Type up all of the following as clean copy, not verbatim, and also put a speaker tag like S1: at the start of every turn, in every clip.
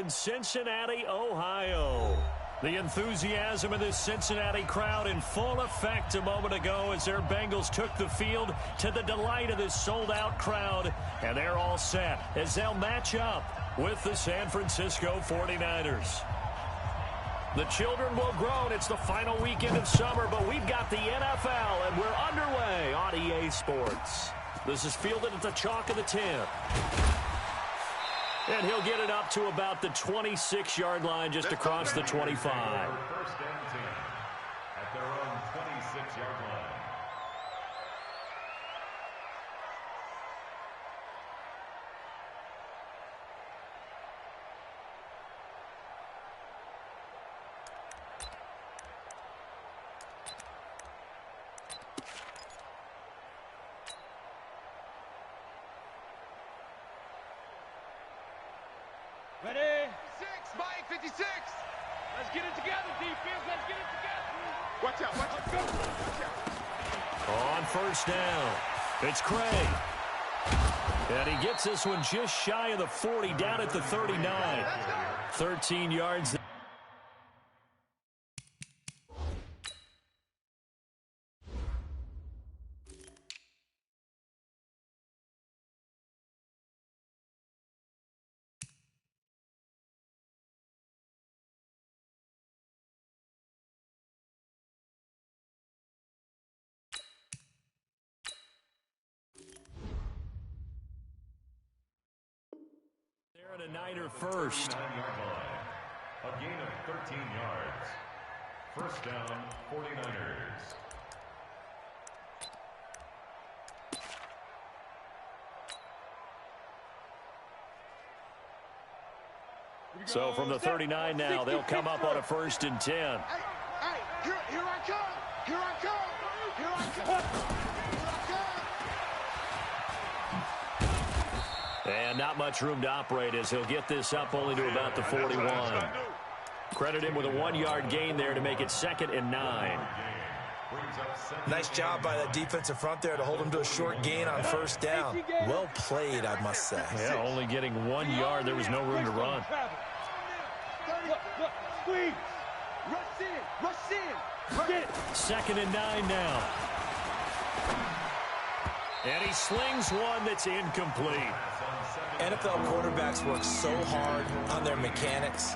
S1: in Cincinnati, Ohio. The enthusiasm of this Cincinnati crowd in full effect a moment ago as their Bengals took the field to the delight of this sold-out crowd. And they're all set as they'll match up with the San Francisco 49ers. The children will groan. It's the final weekend of summer, but we've got the NFL, and we're underway on EA Sports. This is fielded at the chalk of the 10. And he'll get it up to about the 26-yard line just across the 25.
S2: First and 10 at their own 26-yard line.
S3: Ready? 56, Mike, 56. Let's get it together, defense. Let's get it together. Watch out, watch out. Go. Watch out.
S1: On first down, it's Craig. And he gets this one just shy of the 40, down at the 39. 13 yards. A Niner first.
S2: A gain of 13 yards. First down, 49ers.
S1: So from the 39 now, they'll come up on a first and 10.
S3: Hey, here I come. Here I come. Here I come.
S1: And not much room to operate as he'll get this up only to about the 41. Credit him with a 1-yard gain there to make it 2nd and 9.
S4: Nice job by that defensive front there to hold him to a short gain on first down. Well played, I must say.
S1: Yeah, only getting 1 yard. There was no room to run.
S3: Look, squeeze. Rush in.
S1: 2nd and 9 now. And he slings one that's incomplete.
S4: NFL quarterbacks work so hard on their mechanics,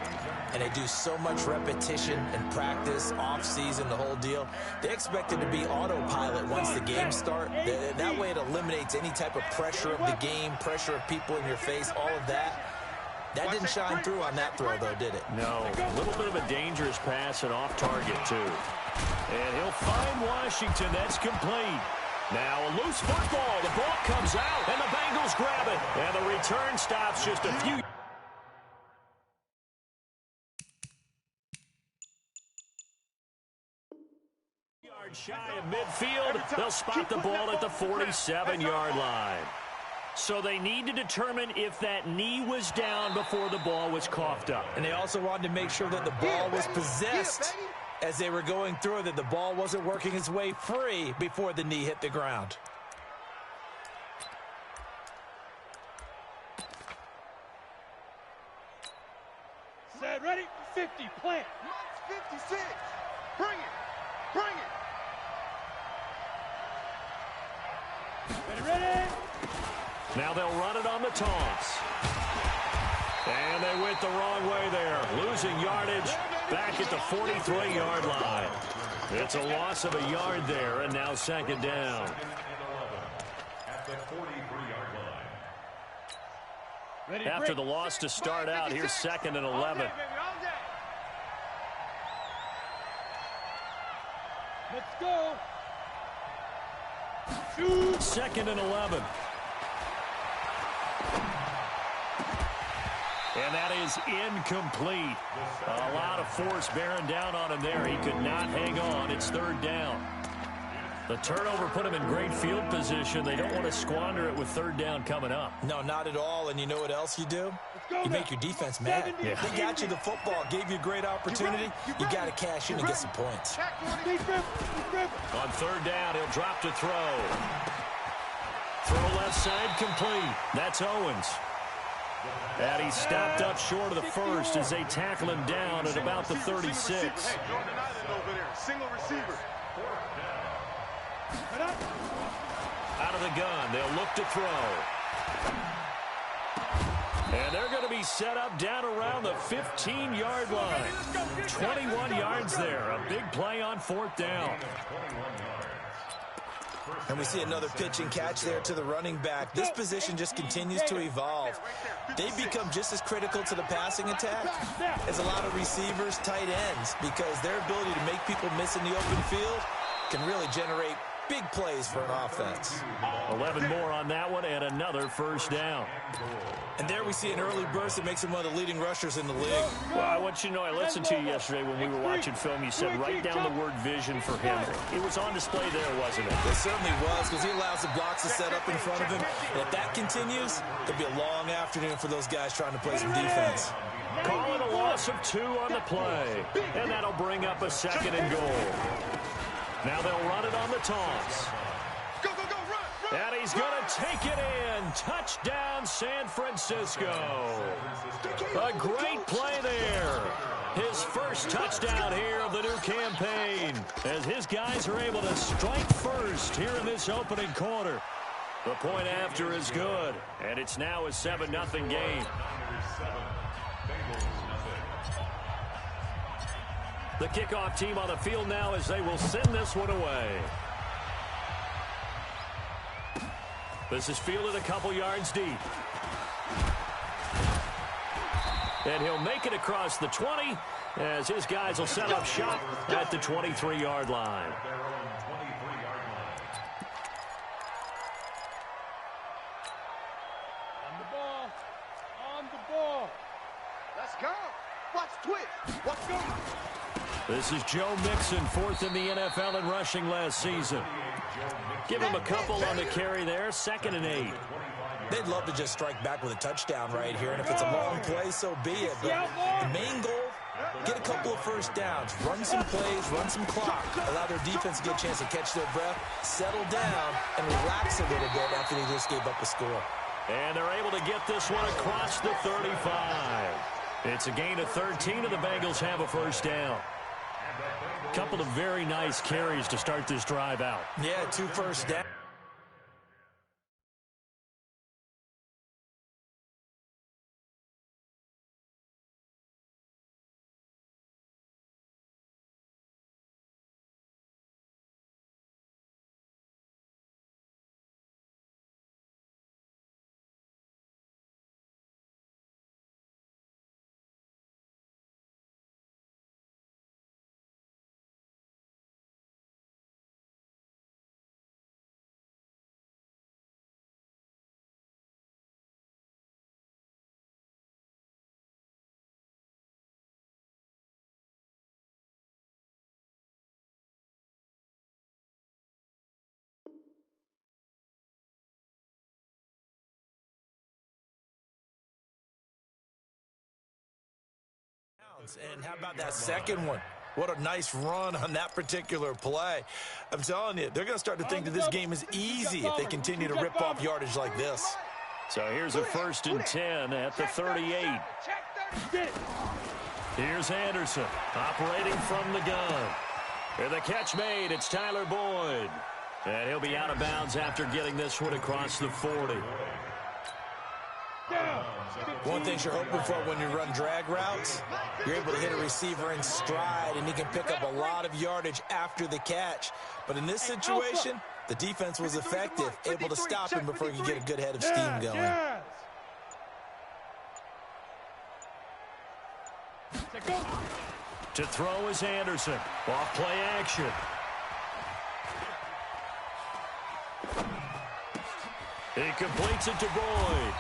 S4: and they do so much repetition and practice, off-season, the whole deal. They expect it to be autopilot once the games start. That way it eliminates any type of pressure of the game, pressure of people in your face, all of that. That didn't shine through on that throw, though, did it?
S1: No. A little bit of a dangerous pass and off target, too. And he'll find Washington. That's complete. Now a loose football. The ball comes out, and the Bengals grab it. And the return stops just a few. Yards shy of midfield. They'll spot the ball at the 47-yard line. So they need to determine if that knee was down before the ball was coughed up.
S4: And they also wanted to make sure that the ball was possessed as they were going through, that the ball wasn't working its way free before the knee hit the ground.
S3: Set, ready, 50, plant. Mike's 56. Bring it. Ready.
S1: Now they'll run it on the toss. And they went the wrong way there, losing yardage back at the 43-yard line. It's a loss of a yard there, and now 2nd down.
S2: At the 43-yard line.
S1: After the loss to start out, here's 2nd and 11.
S3: Let's go.
S1: 2nd and 11. And that is incomplete. A lot of force bearing down on him there. He could not hang on. It's 3rd down. The turnover put him in great field position. They don't want to squander it with 3rd down coming up.
S4: No, not at all. And you know what else you do? You make your defense mad.
S1: Yeah.
S4: They got you the football, gave you a great opportunity. You got to cash in and get some points.
S1: On 3rd down, he'll drop to throw. Throw left side complete. That's Owens. And he stopped up short of the first as they tackle him down at about the 36.
S3: Single receiver.
S1: Out of the gun, they'll look to throw. And they're going to be set up down around the 15-yard line. 21 yards there. A big play on 4th down.
S4: And we see another pitch and catch there to the running back. This position just continues to evolve. They become just as critical to the passing attack as a lot of receivers, tight ends, because their ability to make people miss in the open field can really generate big plays for an offense.
S1: 11 more on that one and another first down.
S4: And there we see an early burst that makes him one of the leading rushers in the league.
S1: Well, I want you to know, I listened to you yesterday when we were watching film. You said write down the word vision for him. It was on display there, wasn't it?
S4: It certainly was, because he allows the blocks to set up in front of him. And if that continues, it'll be a long afternoon for those guys trying to play some defense.
S1: Call it a loss of 2 on the play. And that'll bring up a 2nd and goal. Now they'll run it on the toss.
S3: Go, go, go, run!
S1: And he's going to take it in. Touchdown, San Francisco. A great play there. His first touchdown here of the new campaign, as his guys are able to strike first here in this opening quarter. The point after is good, and it's now a 7-0 game. The kickoff team on the field now as they will send this one away. This is fielded a couple yards deep. And he'll make it across the 20 as his guys will set up shop at the 23-yard line.
S3: On the ball. On the ball. Let's go. Watch twist. Let's go.
S1: This is Joe Mixon, 4th in the NFL in rushing last season. Give him a couple on the carry there, 2nd and 8.
S4: They'd love to just strike back with a touchdown right here, and if it's a long play, so be it. But the main goal, get a couple of first downs, run some plays, run some clock, allow their defense to get a chance to catch their breath, settle down, and relax a little bit after they just gave up a score.
S1: And they're able to get this one across the 35. It's a gain of 13, and the Bengals have a first down. Couple of very nice carries to start this drive out.
S4: Yeah, 2 first downs. And how about that second one? What a nice run on that particular play. I'm telling you, they're going to start to think that this game is easy if they continue to rip off yardage like this.
S1: So here's a 1st and 10 at the 38. Here's Anderson operating from the gun. And the catch made. It's Tyler Boyd. And he'll be out of bounds after getting this one across the 40.
S4: One thing you're hoping for when you run drag routes, you're able to hit a receiver in stride, and he can pick up a lot of yardage after the catch. But in this situation, the defense was effective, able to stop him before he could get a good head of steam going.
S1: To throw is Anderson. Off play action. He completes it to Boyd.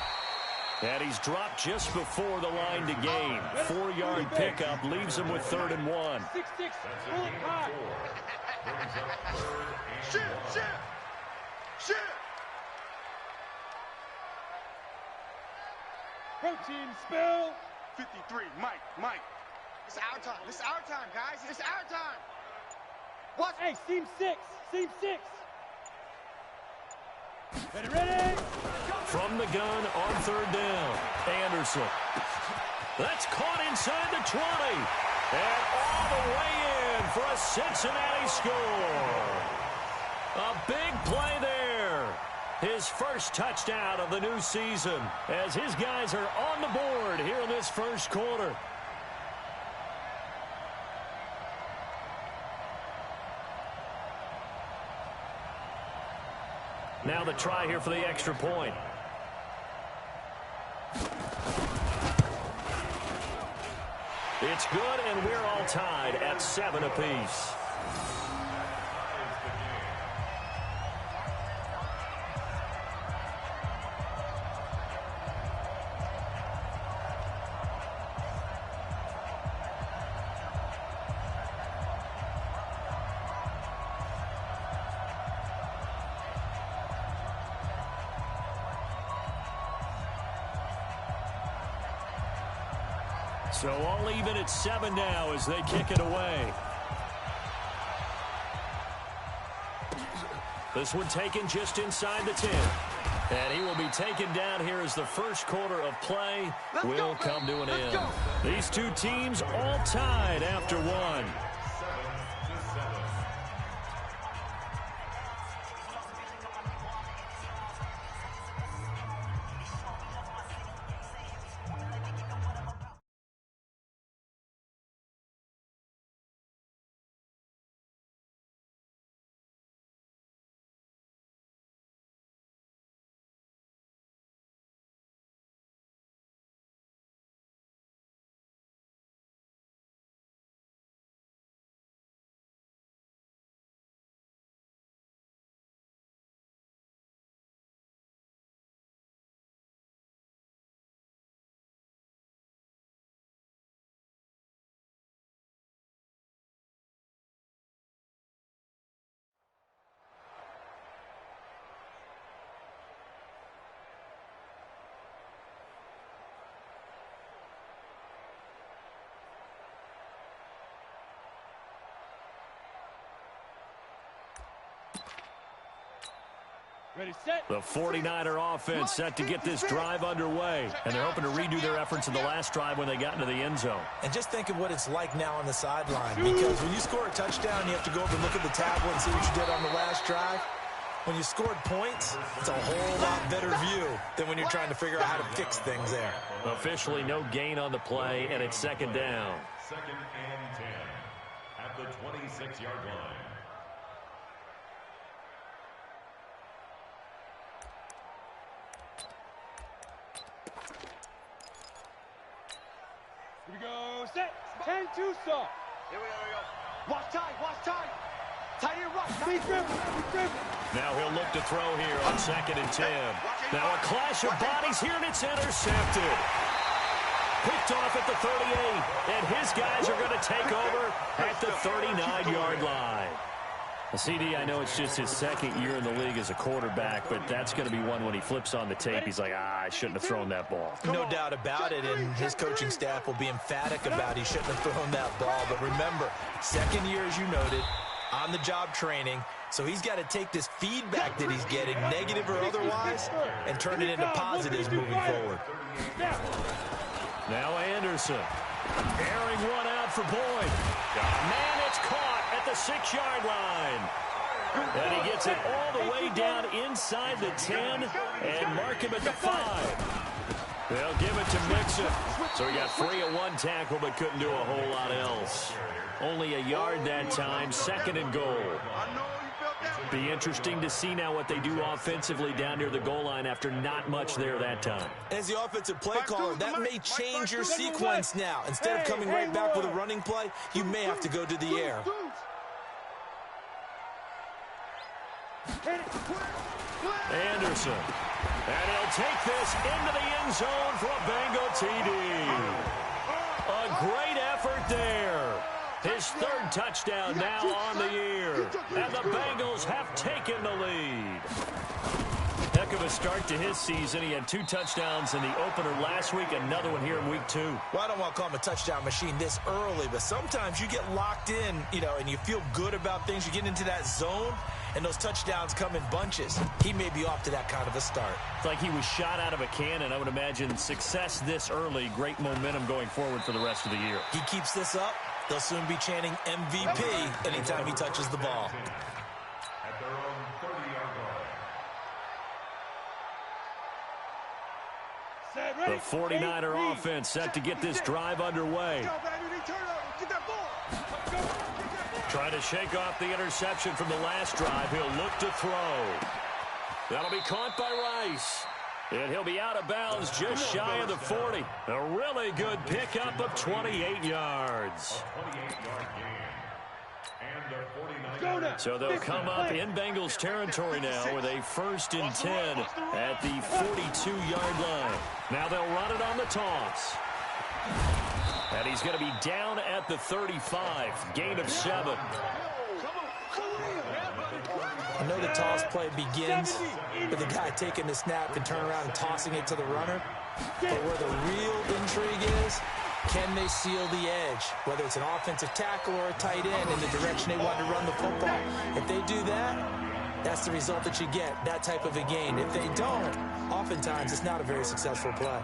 S1: And he's dropped just before the line to gain. 4-yard pickup leaves him with 3rd and 1.
S3: Protein spill. 53, Mike. It's our time. This is our time, guys. It's our time. What? Hey, seam 6. Ready.
S1: From the gun on 3rd down. Anderson. That's caught inside the 20. And all the way in for a Cincinnati score. A big play there. His first touchdown of the new season as his guys are on the board here in this first quarter. Now the try here for the extra point. It's good, and we're all tied at 7 apiece. So all even at 7 now as they kick it away. This one taken just inside the 10. And he will be taken down here as the first quarter of play will come to an end. These two teams all tied after one.
S3: Ready, set.
S1: The 49er offense set to get this drive underway. And they're hoping to redo their efforts in the last drive when they got into the end zone.
S4: And just think of what it's like now on the sideline. Because when you score a touchdown, you have to go over and look at the tablet and see what you did on the last drive. When you scored points, it's a whole lot better view than when you're trying to figure out how to fix things there.
S1: Officially no gain on the play, and it's second down.
S2: Second and 10 at the 26-yard line.
S3: Here we go, set. 10-2 stop. Here we go. Watch time, watch time. Tight end, watch. Be dribble.
S1: Now he'll look to throw here on second and 10. Now a clash of bodies here, and it's intercepted. Picked off at the 38, and his guys are going to take over at the 39-yard line. CD, I know it's just his second year in the league as a quarterback, but that's going to be one when he flips on the tape. He's like, I shouldn't have thrown that ball.
S4: No doubt about it, and his coaching staff will be emphatic about he shouldn't have thrown that ball. But remember, second year, as you noted, on-the-job training, so he's got to take this feedback that he's getting, negative or otherwise, and turn it into positives moving forward.
S1: Now Anderson, airing one out for Boyd. Man, it's caught at the 6-yard line. And he gets it all the way down inside the 10 and mark him at the 5. They'll give it to Mixon. So he got free of one tackle but couldn't do a whole lot else. Only a yard that time, second and goal. Be interesting to see now what they do offensively down near the goal line after not much there that time.
S4: As the offensive play caller, that may change your sequence now. Instead of coming right back with a running play, you may have to go to the air.
S1: Anderson. And he'll take this into the end zone for a Bengal TD. A great effort there. His third touchdown now on the year. And the Bengals have taken the lead. A heck of a start to his season. He had 2 touchdowns in the opener last week, another one here in week 2.
S4: Well, I don't want to call him a touchdown machine this early, but sometimes you get locked in, and you feel good about things. You get into that zone, and those touchdowns come in bunches. He may be off to that kind of a start.
S1: It's like he was shot out of a cannon. I would imagine success this early, great momentum going forward for the rest of the year.
S4: He keeps this up, they'll soon be chanting MVP anytime he touches the ball.
S2: At their own 30-yard line.
S1: The 49er offense set to get this drive underway. Trying to shake off the interception from the last drive. He'll look to throw. That'll be caught by Rice. And he'll be out of bounds just shy of the 40. A really good pickup of 28 yards.
S2: A 28-yard gain. And a 49-yard.
S1: So they'll come up in Bengals territory now with a 1st and 10 at the 42-yard line. Now they'll run it on the toss. And he's going to be down at the 35. Gain of 7.
S4: I know the toss play begins with the guy taking the snap and turn around and tossing it to the runner. But where the real intrigue is, can they seal the edge? Whether it's an offensive tackle or a tight end in the direction they want to run the football. If they do that, that's the result that you get, that type of a gain. If they don't, oftentimes it's not a very successful play.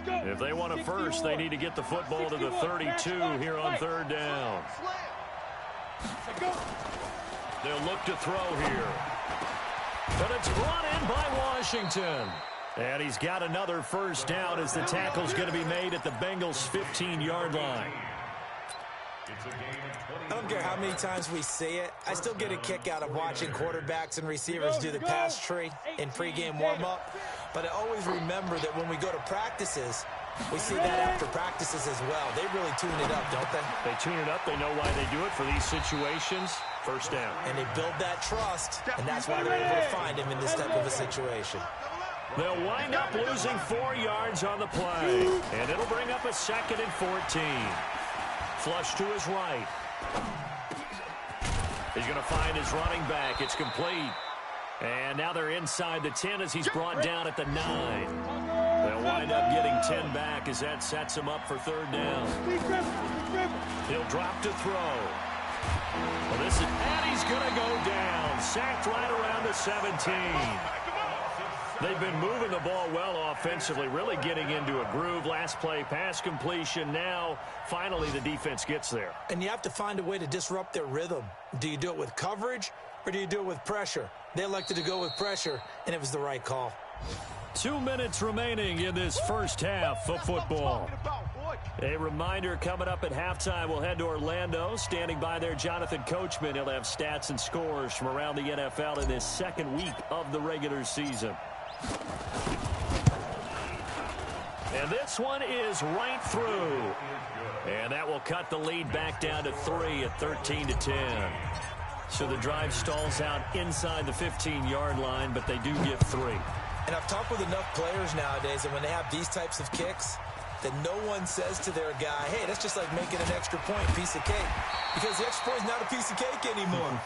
S1: If they want a first, they need to get the football to the 32 here on 3rd down. They'll look to throw here. But it's brought in by Washington. And he's got another 1st down as the tackle's going to be made at the Bengals' 15-yard line.
S4: I don't care how many times we see it. I still get a kick out of watching quarterbacks and receivers do the pass tree in pregame warm-up. But I always remember that when we go to practices, we see that after practices as well. They really tune it up, don't they?
S1: They tune it up. They know why they do it for these situations. 1st down.
S4: And they build that trust, and that's why they're able to find him in this type of a situation.
S1: They'll wind up losing 4 yards on the play. And it'll bring up a 2nd and 14. Flush to his right. He's going to find his running back. It's complete. And now they're inside the 10 as he's brought down at the 9. They'll wind up getting 10 back as that sets him up for 3rd down. He'll drop to throw. Well, and he's going to go down. Sacked right around the 17. They've been moving the ball well offensively, really getting into a groove. Last play, pass completion. Now, finally, the defense gets there.
S4: And you have to find a way to disrupt their rhythm. Do you do it with coverage, or do you do it with pressure? They elected to go with pressure, and it was the right call.
S1: 2 minutes remaining in this 1st half of football. A reminder, coming up at halftime, we'll head to Orlando. Standing by there, Jonathan Coachman. He'll have stats and scores from around the NFL in this 2nd week of the regular season. And this one is right through. And that will cut the lead back down to 3 at 13-10. So the drive stalls out inside the 15-yard line, but they do get 3.
S4: And I've talked with enough players nowadays, and when they have these types of kicks, that no one says to their guy, hey, that's just like making an extra point, piece of cake. Because the extra point is not a piece of cake anymore.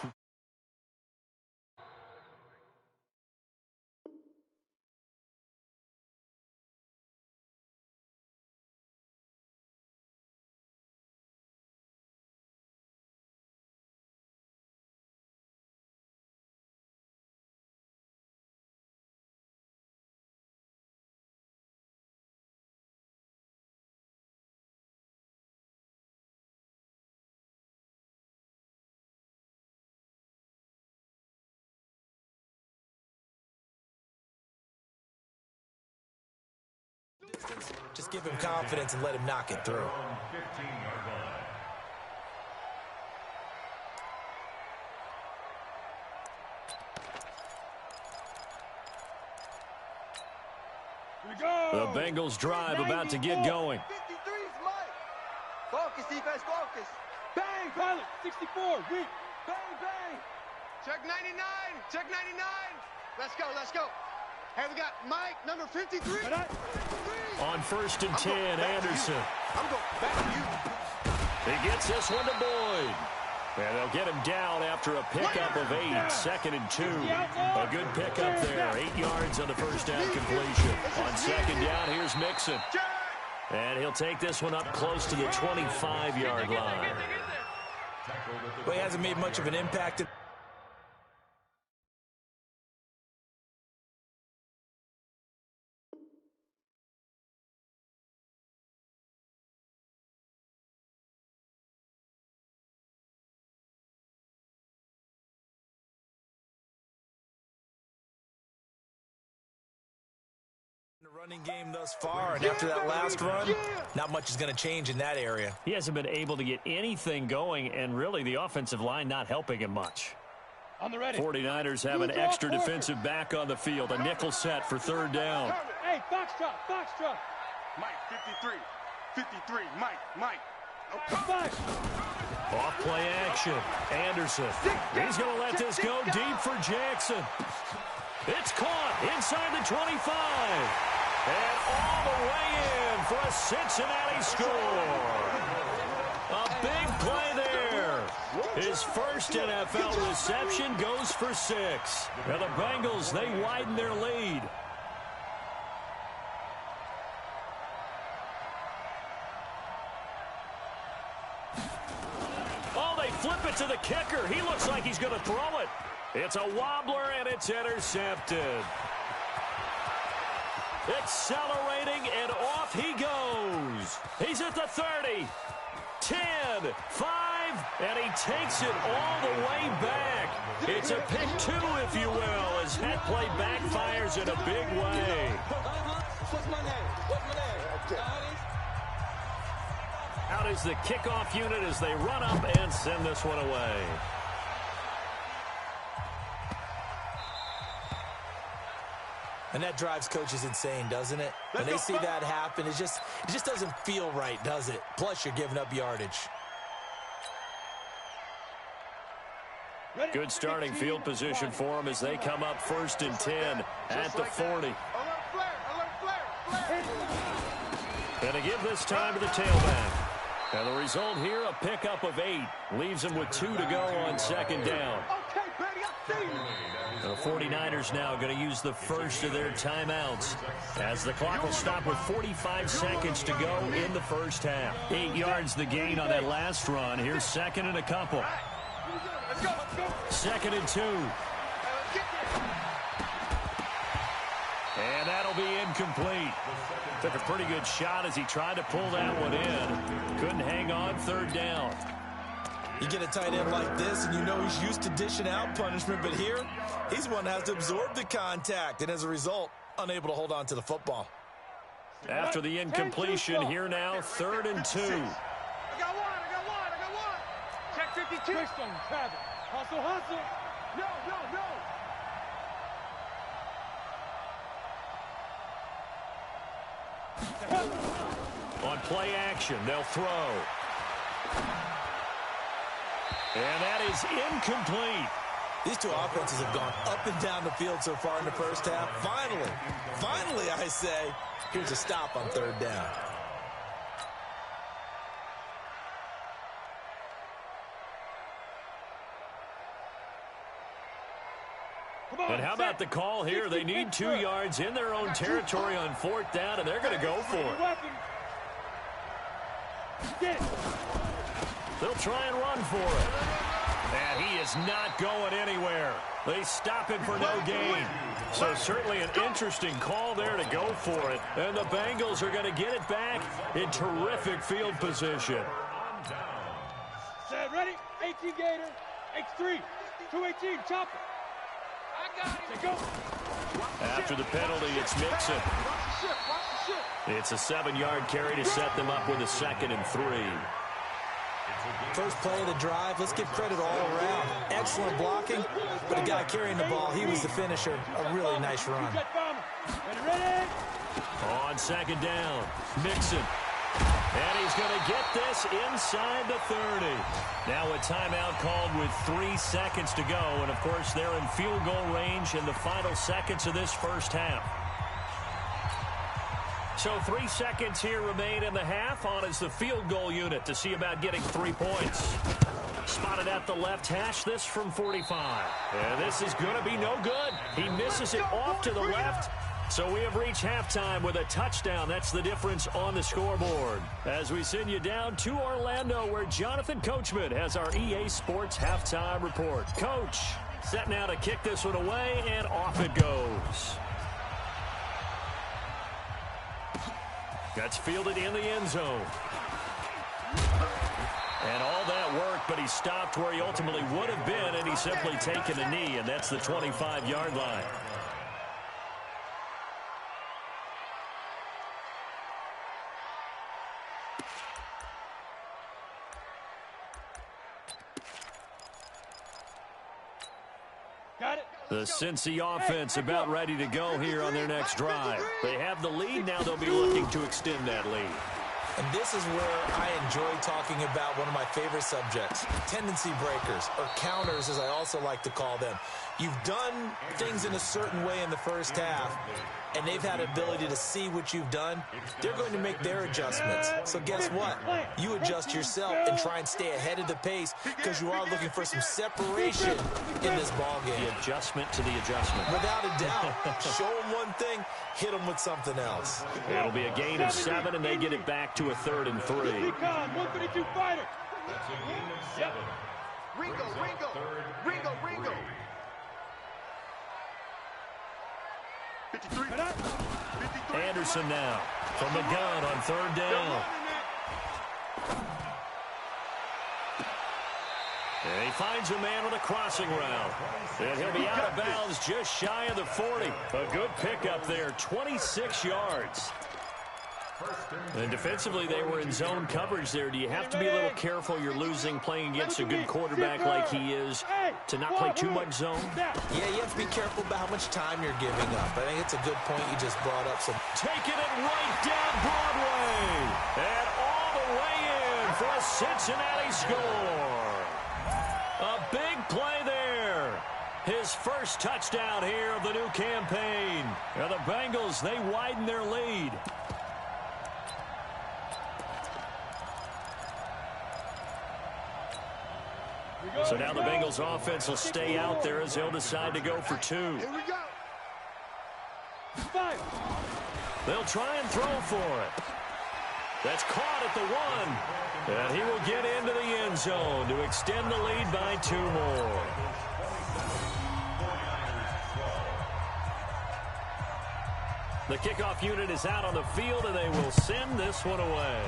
S4: Just give him confidence and let him knock it through.
S2: 15-yard line.
S1: The Bengals drive about to get going.
S5: 53's Mike. Focus, defense, focus.
S3: Bang, pilot, 64, weak.
S5: Bang, bang.
S3: Check 99, check 99. Let's go, let's go. Hey, we got Mike, number 53.
S1: On 1st and 10, Anderson.
S3: I'm going back to you.
S1: He gets this one to Boyd. And they'll get him down after a pickup of 8, 2nd and 2. A good pickup there, 8 yards on the first down completion. On 2nd down, here's Mixon. And he'll take this one up close to the 25-yard line.
S4: Well, he hasn't made much of an impact. The running game thus far, and after that last run, not much is going to change in that area.
S1: He hasn't been able to get anything going, and really the offensive line not helping him much.
S3: On the ready.
S1: 49ers have an extra defensive back on the field. A nickel set for 3rd down.
S3: Hey, box drop. Mike, 53, Mike.
S1: Off play action. Anderson. He's going to let this go deep for Jackson. It's caught inside the 25. And all the way in for a Cincinnati score. A big play there. His first NFL reception goes for 6. Now the Bengals, they widen their lead. Oh, they flip it to the kicker. He looks like he's going to throw it. It's a wobbler, and it's intercepted. Accelerating, and off he goes. He's at the 30, 10, 5, and he takes it all the way back. It's a pick 2, if you will, as that play backfires in a big way. Out is the kickoff unit as they run up and send this one away.
S4: And that drives coaches insane, doesn't it? When they see that happen, it just doesn't feel right, does it? Plus, you're giving up yardage.
S1: Good starting field position for them as they come up 1st and 10 at the 40. And they give this time to the tailback. And the result here, a pickup of 8. Leaves them with 2 to go on 2nd down. The 49ers now going to use the first of their timeouts as the clock will stop with 45 seconds to go in the first half. 8 yards the gain on that last run. Here's 2nd and a couple. 2nd and 2. And that'll be incomplete. Took a pretty good shot as he tried to pull that one in. Couldn't hang on 3rd down.
S4: You get a tight end like this, and you know he's used to dishing out punishment, but here, he's one that has to absorb the contact, and as a result, unable to hold on to the football.
S1: After the incompletion, here now, 3rd and 2.
S3: I got one. Check 52. Hustle. No.
S1: On play action, they'll throw. And that is incomplete.
S4: These two offenses have gone up and down the field so far in the first half. Finally, I say, here's a stop on 3rd down.
S1: And how about the call here? They need 2 yards in their own territory on 4th down, and they're going to go for it. They'll try and run for it. And he is not going anywhere. They stop him for no gain. So certainly an interesting call there to go for it. And the Bengals are going to get it back in terrific field position.
S3: Set, ready? 18 Gator. X3. 218. Chopper. I got it. Go.
S1: After the penalty, it's Mixon. It's a 7-yard carry to set them up with a 2nd and 3.
S4: First play of the drive, let's give credit all around. Excellent blocking, but the guy carrying the ball, he was the finisher. A really nice run.
S1: On 2nd down, Mixon. And he's going to get this inside the 30. Now a timeout called with 3 seconds to go. And, of course, they're in field goal range in the final seconds of this first half. So 3 seconds here remain in the half. On is the field goal unit to see about getting 3 points. Spotted at the left hash, this from 45. And this is going to be no good. He misses it off to the left. So we have reached halftime with a touchdown. That's the difference on the scoreboard. As we send you down to Orlando, where Jonathan Coachman has our EA Sports halftime report. Coach, set now to kick this one away, and off it goes. That's fielded in the end zone. And all that work, but he stopped where he ultimately would have been, and he's simply taken a knee, and that's the 25-yard line. The Cincy offense about ready to go here on their next drive. They have the lead. Now they'll be looking to extend that lead.
S4: And this is where I enjoy talking about one of my favorite subjects, tendency breakers, or counters as I also like to call them. You've done things in a certain way in the first half, and they've had ability to see what you've done. They're going to make their adjustments. So guess what? You adjust yourself and try and stay ahead of the pace because you are looking for some separation in this ballgame.
S1: The adjustment to the adjustment.
S4: Without a doubt. Show them one thing, hit them with something else.
S1: It'll be a gain of 7, and they get it back to a 3rd and 3.
S3: 132 fighter.
S2: That's a gain of 7.
S5: Ringo. 53.
S1: Anderson now from the gun on 3rd down. And he finds a man with a crossing route. And he'll be out of bounds just shy of the 40. A good pickup there, 26 yards. And defensively, they were in zone coverage there. Do you have to be a little careful? You're losing playing against a good quarterback like he is to not play too much zone?
S4: Yeah, you have to be careful about how much time you're giving up. I think it's a good point you just brought up.
S1: Taking it right down Broadway. And all the way in for a Cincinnati score. A big play there. His first touchdown here of the new campaign. Now the Bengals, they widen their lead. So now the Bengals offense will stay out there as they'll decide to go for 2.
S5: Here we go.
S1: They'll try and throw for it. That's caught at the 1. And he will get into the end zone to extend the lead by 2 more. The kickoff unit is out on the field, and they will send this one away.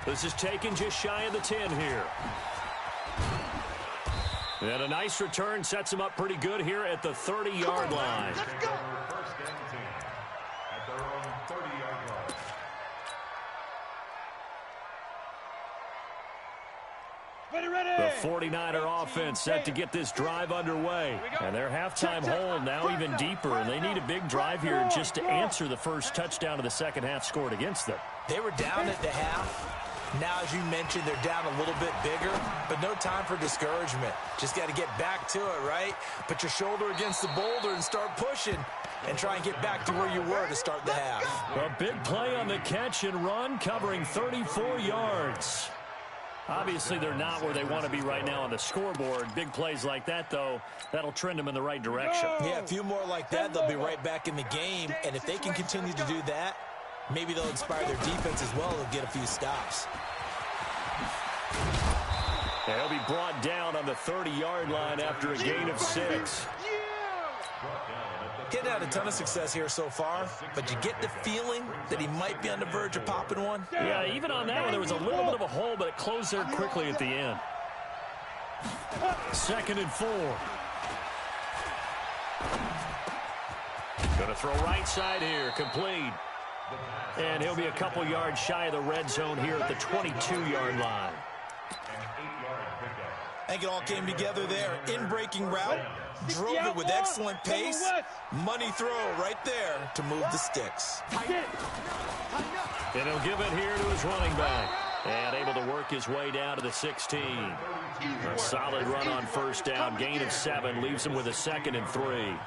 S1: This is taken just shy of the 10 here. And a nice return sets him up pretty good here at the 30-yard line.
S5: Let's go.
S2: First and 10 at their own 30-yard line.
S1: The 49er offense set to get this drive underway. And their halftime hole now even deeper, and they need a big drive here just to answer the first touchdown of the second half scored against them.
S4: They were down at the half. Now, as you mentioned, they're down a little bit bigger, but no time for discouragement. Just got to get back to it, right? Put your shoulder against the boulder and start pushing and try and get back to where you were to start the half.
S1: A big play on the catch and run, covering 34 yards. Obviously, they're not where they want to be right now on the scoreboard. Big plays like that, though, that'll trend them in the right direction.
S4: Yeah, a few more like that, they'll be right back in the game. And if they can continue to do that, maybe they'll inspire their defense as well and get a few stops.
S1: They'll be brought down on the 30-yard line after a gain of 6.
S4: Getting out a ton of success here so far, but you get the feeling that he might be on the verge of popping one.
S1: Yeah, even on that one, there was a little bit of a hole, but it closed there quickly at the end. 2nd and 4. Going to throw right side here, complete. And he'll be a couple yards shy of the red zone here at the 22-yard line.
S4: I think it all came together there. In-breaking route, drove it with excellent pace. Money throw right there to move the sticks.
S1: And he'll give it here to his running back. And able to work his way down to the 16. A solid run on first down. Gain of 7 leaves him with a 2nd and 3.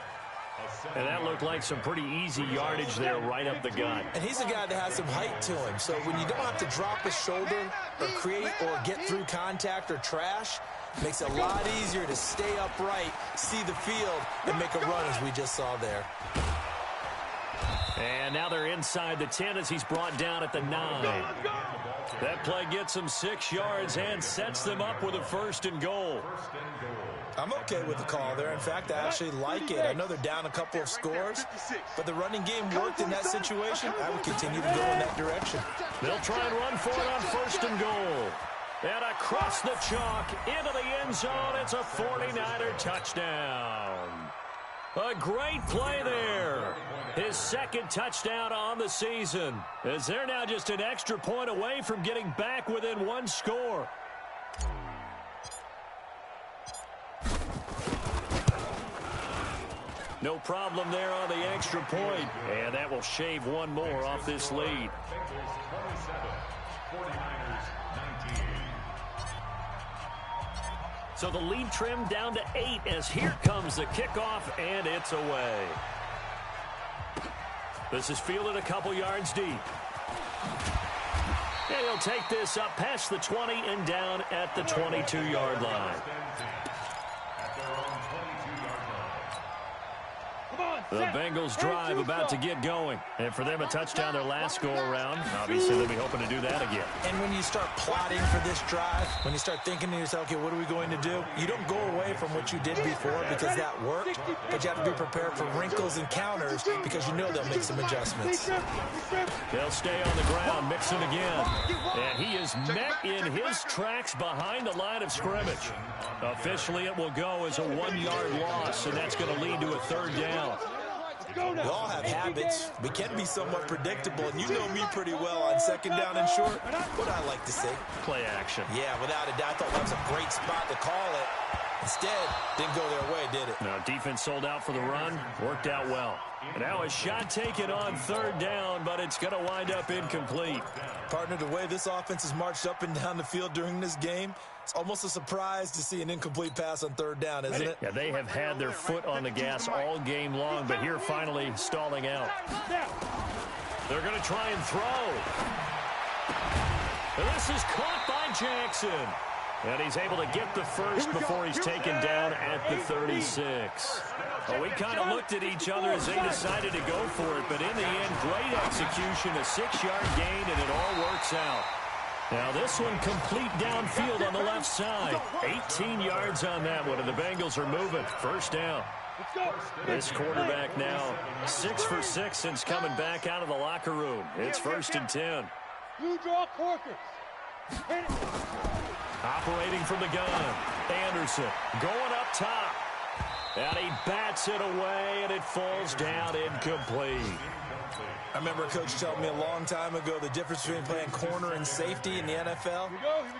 S1: And that looked like some pretty easy yardage there right up the gut.
S4: And he's a guy that has some height to him. So when you don't have to drop his shoulder or create or get through contact or trash, makes it a lot easier to stay upright, see the field, and make a run as we just saw there.
S1: And now they're inside the 10 as he's brought down at the 9. That play gets them 6 yards and sets them up with a 1st and goal.
S4: I'm okay with the call there. In fact, I actually like it. I know they're down a couple of scores, but the running game worked in that situation. I would continue to go in that direction.
S1: They'll try and run for it on 1st and goal. And across the chalk into the end zone, it's a 49er touchdown. A great play there. His 2nd touchdown on the season, as they're now just an extra point away from getting back within 1 score. No problem there on the extra point, and that will shave 1 more off this lead. So the lead trimmed down to 8 as here comes the kickoff, and it's away. This is fielded a couple yards deep. And he'll take this up past the 20 and down at the 22-yard line. The Bengals drive about to get going. And for them, a touchdown their last go-around. Obviously, they'll be hoping to do that again.
S4: And when you start plotting for this drive, when you start thinking to yourself, okay, what are we going to do? You don't go away from what you did before because that worked, but you have to be prepared for wrinkles and counters because you know they'll make some adjustments.
S1: They'll stay on the ground, mixing again. And he is met in his tracks behind the line of scrimmage. Officially, it will go as a 1-yard loss, and that's going to lead to a 3rd down.
S4: We all have habits. We can be somewhat predictable, and you know me pretty well on 2nd down and short. What I like to say.
S1: Play action.
S4: Yeah, without a doubt. I thought that was a great spot to call it. Instead, didn't go their way, did it?
S1: No, defense sold out for the run. Worked out well. Now a shot taken on 3rd down, but it's going to wind up incomplete.
S4: Partner, the way this offense has marched up and down the field during this game, it's almost a surprise to see an incomplete pass on 3rd down, isn't it?
S1: Yeah, they have had their foot on the gas all game long, but here finally stalling out. They're going to try and throw. And this is caught by Jackson. And he's able to get the 1st before he's taken down at the 36. Well, we kind of looked at each other as they decided to go for it, but in the end, great execution, a 6-yard gain, and it all works out. Now this one complete downfield on the left side. 18 yards on that one, and the Bengals are moving. 1st down. This quarterback now 6 for 6 since coming back out of the locker room. It's 1st and 10.
S3: You draw Corkers.
S1: Operating from the gun. Anderson going up top. And he bats it away, and it falls down incomplete.
S4: I remember a coach telling me a long time ago the difference between playing corner and safety in the NFL.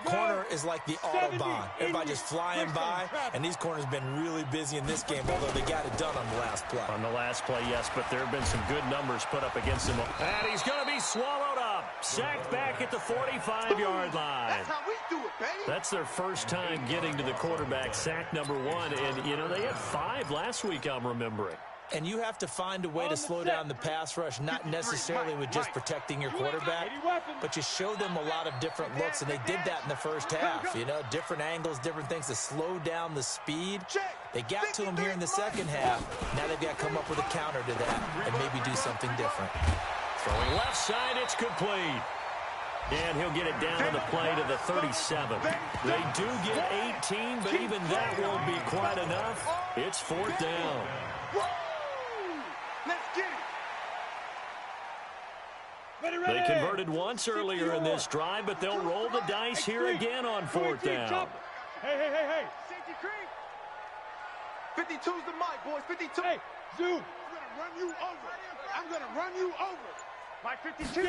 S4: Corner is like the Autobahn. Everybody just flying by, and these corners have been really busy in this game, although they got it done on the last play.
S1: On the last play, yes, but there have been some good numbers put up against him. And he's going to be swallowed up. Sacked back at the 45-yard line.
S5: That's how we do it, baby.
S1: That's their first time getting to the quarterback, sack number 1. And, you know, they had 5 last week, I'm remembering.
S4: And you have to find a way to slow down the pass rush, not necessarily with just protecting your quarterback, but you show them a lot of different looks, and they did that in the first half. You know, different angles, different things to slow down the speed. They got to him here in the second half. Now they've got to come up with a counter to that and maybe do something different.
S1: Throwing left side, it's complete. And he'll get it down on the play to the 37. They do get 18, but even that won't be quite enough. It's 4th down.
S5: Let's get it.
S1: They converted once earlier in this drive, but they'll roll the dice here again on 4th down.
S3: Hey.
S5: Safety creek. 52's the mic, boys. 52.
S3: Hey, Zoom. I'm going to run you over. My 52.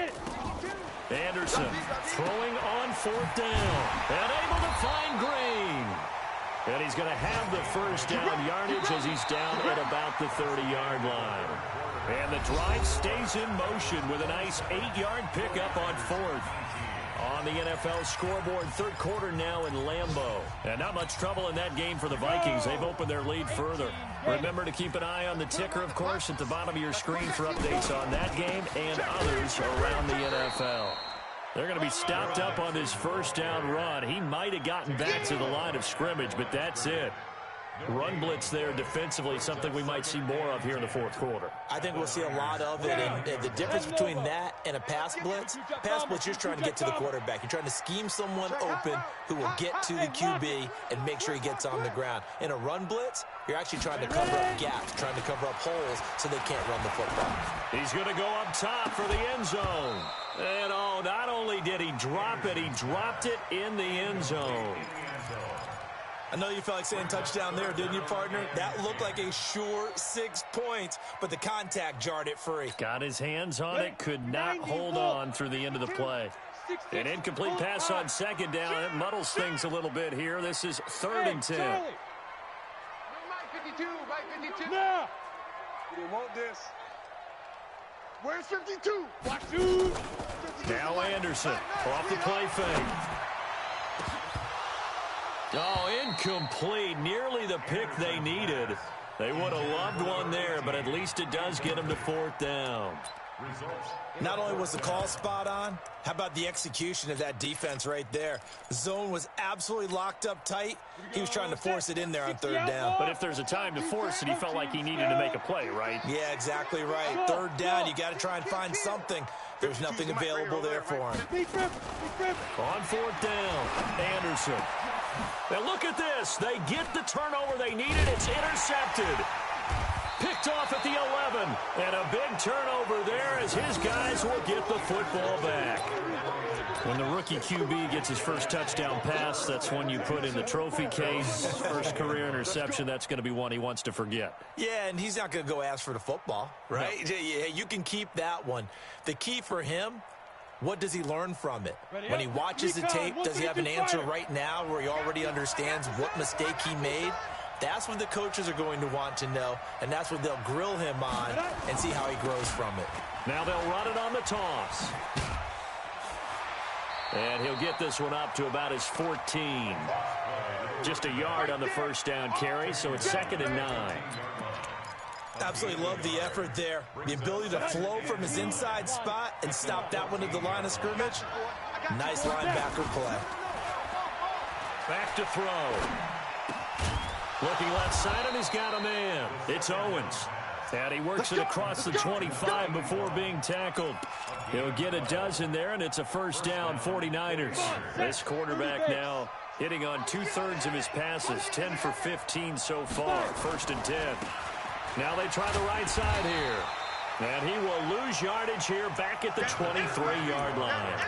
S1: Anderson throwing on 4th down. And able to find Green. And he's going to have the 1st down yardage as he's down at about the 30-yard line. And the drive stays in motion with a nice 8-yard pickup on 4th. On the NFL scoreboard, 3rd quarter now in Lambeau. And not much trouble in that game for the Vikings. They've opened their lead further. Remember to keep an eye on the ticker, of course, at the bottom of your screen for updates on that game and others around the NFL. They're going to be stopped up on this first down run. He might have gotten back to the line of scrimmage, but that's it. Run blitz there defensively, something we might see more of here in the fourth quarter.
S4: I think we'll see a lot of it, and the difference between that and a pass blitz, you're just trying to get to the quarterback. You're trying to scheme someone open who will get to the QB and make sure he gets on the ground. In a run blitz, you're actually trying to cover up gaps, trying to cover up holes so they can't run the football.
S1: He's going to go up top for the end zone. And not only did he drop it, he dropped it in the end zone.
S4: I know you felt like saying touchdown there, didn't you, partner? That looked like a sure 6 points, but the contact jarred it free.
S1: Got his hands on it, could not hold on through the end of the play. An incomplete pass on second down. It muddles things a little bit here. This is 3rd and 10.
S3: Mike 52, Mike 52. Nah. We didn't want this. Where's 52? Watch you.
S1: Now Anderson off the play fake. Incomplete. Nearly the pick they needed. They would have loved one there, but at least it does get them to 4th down.
S4: Not only was the call spot on, how about the execution of that defense right there? The zone was absolutely locked up tight. He was trying to force it in there on 3rd down.
S1: But if there's a time to force it, he felt like he needed to make a play, right?
S4: Yeah, exactly right. 3rd down, you got to try and find something. There's nothing available there for him.
S1: On 4th down, Anderson. Now look at this. They get the turnover they needed. It's intercepted. Picked off at the 11. And a big turnover there as his guys will get the football back. When the rookie QB gets his first touchdown pass, that's one you put in the trophy case. First career interception, that's going to be one he wants to forget.
S4: Yeah, and he's not going to go ask for the football, right? No. Yeah, you can keep that one. The key for him, what does he learn from it? When he watches the tape, does he have an answer right now where he already understands what mistake he made? That's what the coaches are going to want to know, and that's what they'll grill him on and see how he grows from it.
S1: Now they'll run it on the toss. And he'll get this one up to about his 14. Just a yard on the first down carry, so it's 2nd and 9.
S4: Absolutely love the effort there. The ability to flow from his inside spot and stop that one at the line of scrimmage. Nice linebacker play.
S1: Back to throw. Looking left side, and he's got a man. It's Owens. And he works it across the 25 before being tackled. He'll get a dozen there, and it's a first down, 49ers. This quarterback now hitting on 2/3 of his passes, 10 for 15 so far, 1st and 10. Now they try the right side here. And he will lose yardage here back at the 23-yard line.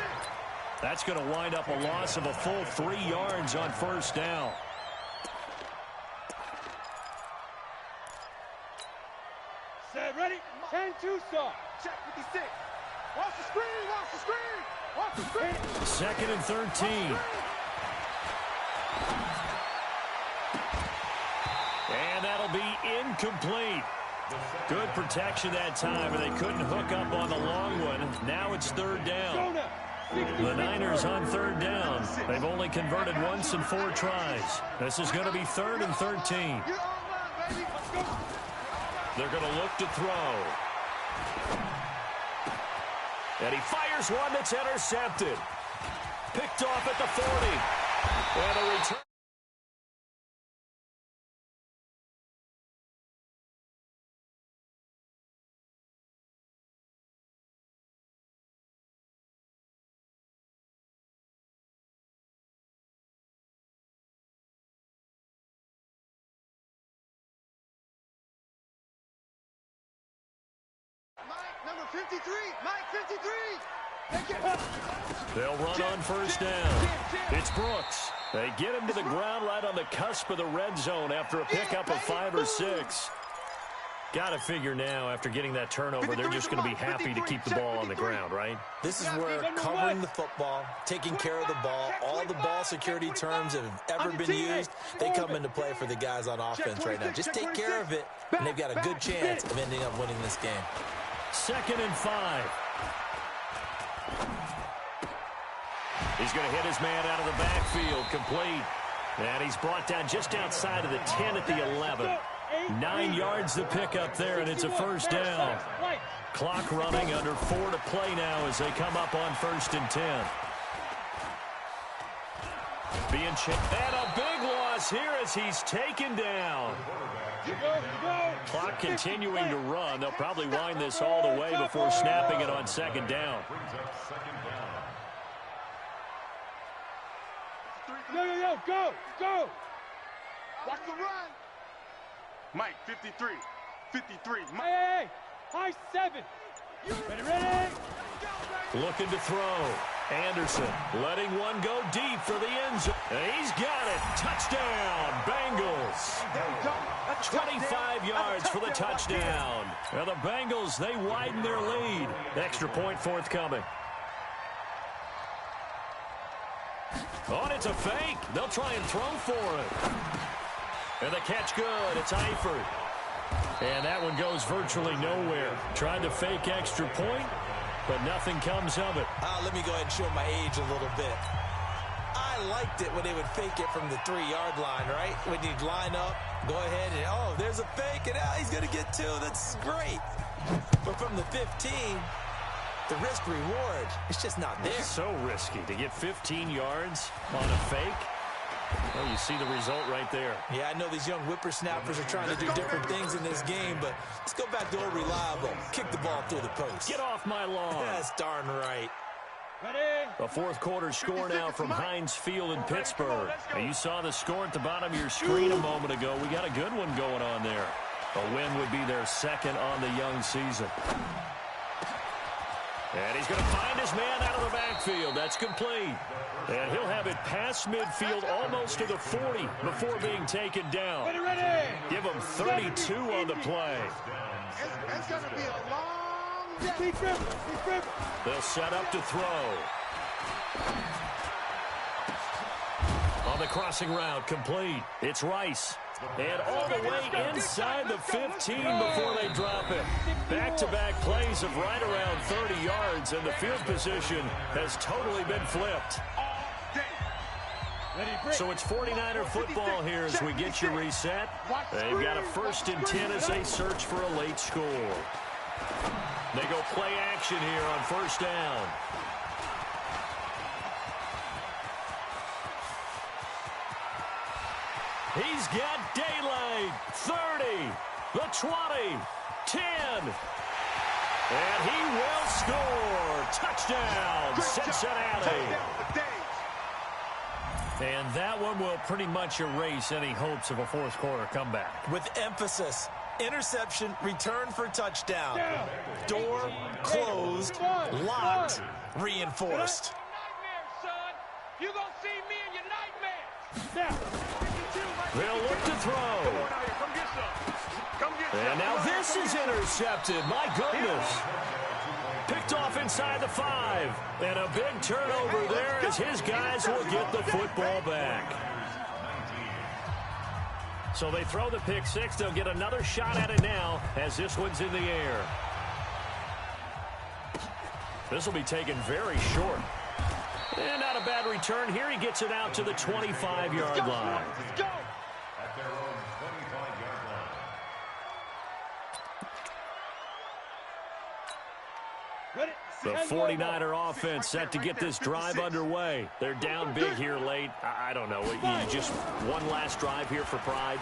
S1: That's going to wind up a loss of a full 3 yards on first down.
S3: Set, ready? 10-2 start. Check 56. Watch the screen, watch the screen, watch the screen.
S1: 2nd and 13. And that'll be incomplete. Good protection that time, and they couldn't hook up on the long one. Now it's 3rd down. The Niners on 3rd down. They've only converted once in 4 tries. This is going to be 3rd and 13. They're going to look to throw. And he fires one that's intercepted. Picked off at the 40. And a return.
S5: Number 53, Mike 53.
S1: They'll run on first down. It's Brooks. They get him to the ground right on the cusp of the red zone after a pickup of 5 or 6. Got to figure now, after getting that turnover, they're just going to be happy to keep the ball on the ground, right?
S4: This is where covering the football, taking care of the ball, all the ball security terms that have ever been used, they come into play for the guys on offense right now. Just take care of it, and they've got a good chance of ending up winning this game.
S1: 2nd and 5. He's going to hit his man out of the backfield, complete. And he's brought down just outside of the 10 at the 11. 9 yards to pick up there, and it's a first down. Clock running, under 4 to play now as they come up on 1st and 10. And a big loss here as he's taken down. Clock continuing to run. They'll probably wind this all the way before snapping it on 2nd down.
S3: Yo, go! Watch the run! Mike, 53. Mike. Hey, high 7. Ready?
S1: Looking to throw. Anderson letting one go deep for the end zone. He's got it. Touchdown, Bengals. 25 yards for the touchdown. Now the Bengals, they widen their lead. Extra point forthcoming. Oh, and it's a fake. They'll try and throw for it. And the catch good. It's Eifert. And that one goes virtually nowhere. Tried to fake extra point, but nothing comes of it.
S4: Let me go ahead and show my age a little bit. I liked it when they would fake it from the 3-yard line, right? When you'd line up, go ahead and, oh, there's a fake, and he's going to get 2. That's great. But from the 15, the risk-reward, it's just not there.
S1: It's so risky to get 15 yards on a fake. Well, you see the result right there.
S4: Yeah, I know these young whippersnappers are trying to do different things in this game, but let's go back to old reliable. Kick the ball through the post.
S1: Get off my lawn.
S4: That's darn right.
S1: The 4th quarter score now from Heinz Field in Pittsburgh. Now, you saw the score at the bottom of your screen a moment ago. We got a good one going on there. A win would be their 2nd on the young season. And he's going to find his man out of the backfield. That's complete. And he'll have it past midfield almost to the 40 before being taken down. Give him 32 on the play.
S3: It's going to be a long day.
S1: They'll set up to throw. On the crossing route, complete. It's Rice. And all the way inside the 15 before they drop it. Back-to-back plays of right around 30 yards, and the field position has totally been flipped. So it's 49er football here as we get you reset. They've got a 1st and 10 as they search for a late score. They go play action here on 1st down. He's got daylight. 30, the 20, 10. And he will score. Touchdown, Cincinnati. And that one will pretty much erase any hopes of a 4th quarter comeback.
S4: With emphasis, interception, return for touchdown. Door closed, locked, reinforced.
S3: You're going to see me in your nightmares.
S1: They'll look to throw. And now this is intercepted. My goodness. Picked off inside the 5. And a big turnover there as his guys will get the football back. So they throw the pick 6. They'll get another shot at it now as this one's in the air. This will be taken very short. And not a bad return here. He gets it out to the 25-yard line.
S2: At their own 25-yard line.
S1: The 49er offense set to get this drive underway. They're down big here late. I don't know. Just one last drive here for pride.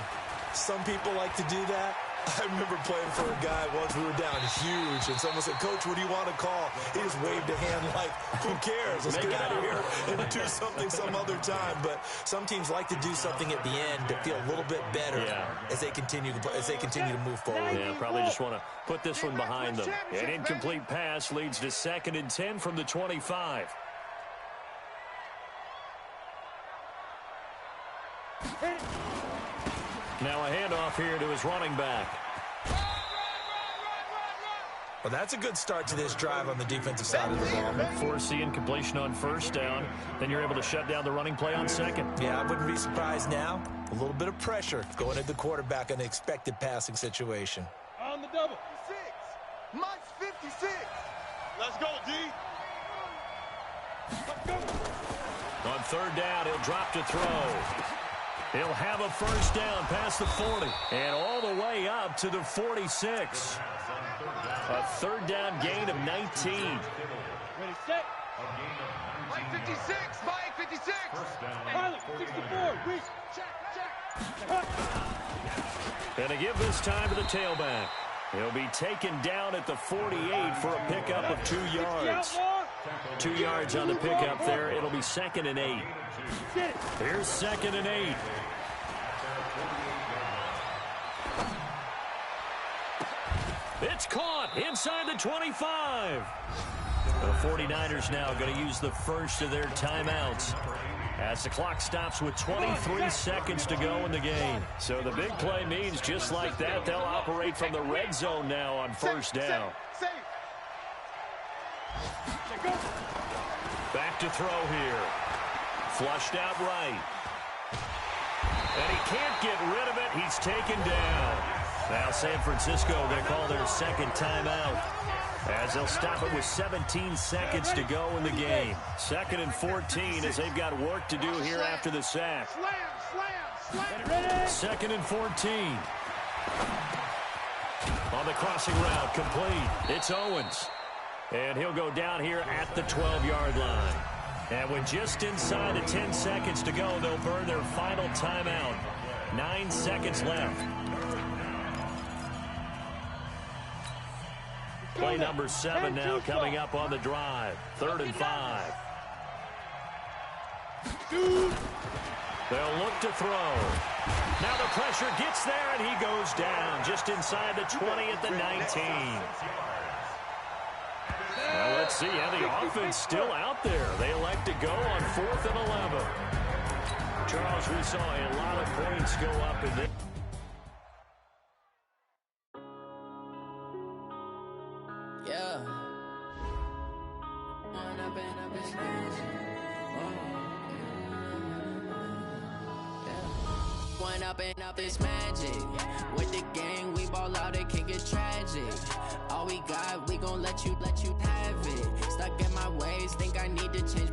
S4: Some people like to do that. I remember playing for a guy once. We were down huge, and someone said, "Coach, what do you want to call?" He just waved a hand like, "Who cares? Let's get out of here and do something some other time." But some teams like to do something at the end to feel a little bit better as they continue to move forward.
S1: Yeah, probably just want to put this one behind them. An incomplete pass leads to 2nd and 10 from the 25. Now a handoff here to his running back.
S4: Well, that's a good start to this drive on the defensive side of the ball.
S1: Force the incompletion on 1st down. Then you're able to shut down the running play on 2nd.
S4: Yeah, I wouldn't be surprised now. A little bit of pressure going at the quarterback in the expected passing situation.
S3: On the double. 6. Mike's 56. Let's go, D. Let's go.
S1: On 3rd down, he'll drop to throw. He'll have a first down past the 40 and all the way up to the 46. A third down gain of 19.
S3: Ready, set. Mike 56, Mike 56. Pilot 64, weak. Check.
S1: And to give this time to the tailback. He'll be taken down at the 48 for a pickup of 2 yards. 2 yards on the pickup there. It'll be 2nd and 8. Here's 2nd and 8. It's caught inside the 25. The 49ers now going to use the first of their timeouts as the clock stops with 23 seconds to go in the game. So the big play means just like that, they'll operate from the red zone now on first down. Back to throw here. Flushed out right. And he can't get rid of it. He's taken down. Now San Francisco going to call their second timeout as they'll stop it with 17 seconds to go in the game. 2nd and 14 as they've got work to do here after the sack. 2nd and 14. On the crossing route, complete. It's Owens. And he'll go down here at the 12-yard line. And with just inside of 10 seconds to go, they'll burn their final timeout. 9 seconds left. Play number 7 now coming up on the drive. 3rd and 5. They'll look to throw. Now the pressure gets there, and he goes down just inside the 20 at the 19. Well, let's see how the offense still out there. They elect to go on 4th and 11. Charles, we saw a lot of points go up in this.
S6: Yeah. One up and up is magic. With the gang, we ball out, it can get tragic. All we got, we gon' let you have it. Stuck in my ways, think I need to change.